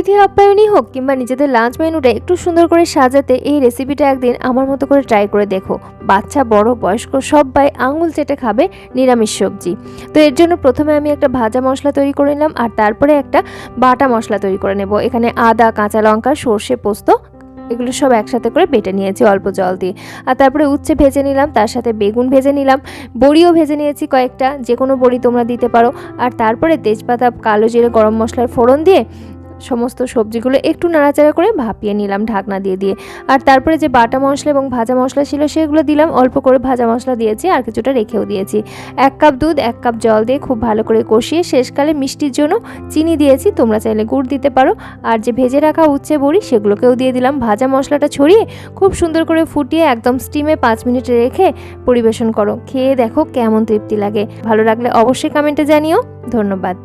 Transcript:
অতিথি আপ্যায়নই হোক কিংবা নিজেদের লাঞ্চ মেনুটা একটু সুন্দর করে সাজাতে এই রেসিপিটা একদিন আমার মতো করে ট্রাই করে দেখো। বাচ্চা বড় বয়স্ক সবাই আঙুল চেটে খাবে নিরামিষ সবজি। তো এর জন্য প্রথমে আমি একটা ভাজা মশলা তৈরি করে নিলাম, আর তারপরে একটা বাটা মশলা তৈরি করে নেব। এখানে আদা, কাঁচা লঙ্কা, সর্ষে, পোস্ত এগুলো সব একসাথে করে বেটে নিয়েছি অল্প জল দিয়ে। আর তারপরে উচ্ছে ভেজে নিলাম, তার সাথে বেগুন ভেজে নিলাম, বড়িও ভেজে নিয়েছি কয়েকটা, যে কোনো বড়ি তোমরা দিতে পারো। আর তারপরে তেজপাতা, কালো জিরে, গরম মশলার ফোড়ন দিয়ে সমস্ত সবজিগুলো একটু নাড়াচাড়া করে ভাপিয়ে নিলাম ঢাকনা দিয়ে দিয়ে। আর তারপরে যে বাটা মশলা এবং ভাজা মশলা ছিল সেগুলো দিলাম, অল্প করে ভাজা মশলা দিয়েছি আর কিছুটা রেখেও দিয়েছি। 1 কাপ দুধ 1 কাপ জল দিয়ে খুব ভালো করে কষিয়ে শেষকালে মিষ্টির জন্য চিনি দিয়েছি, তোমরা চাইলে গুড় দিতে পারো। আর যে ভেজে রাখা উচ্ছে বড়ি সেগুলোকেও দিয়ে দিলাম। ভাজা মশলাটা ছড়িয়ে খুব সুন্দর করে ফুটিয়ে একদম স্টিমে 5 মিনিট রেখে পরিবেশন করো। খেয়ে দেখো কেমন তৃপ্তি লাগে। ভালো লাগলে অবশ্যই কমেন্টে জানিও। ধন্যবাদ।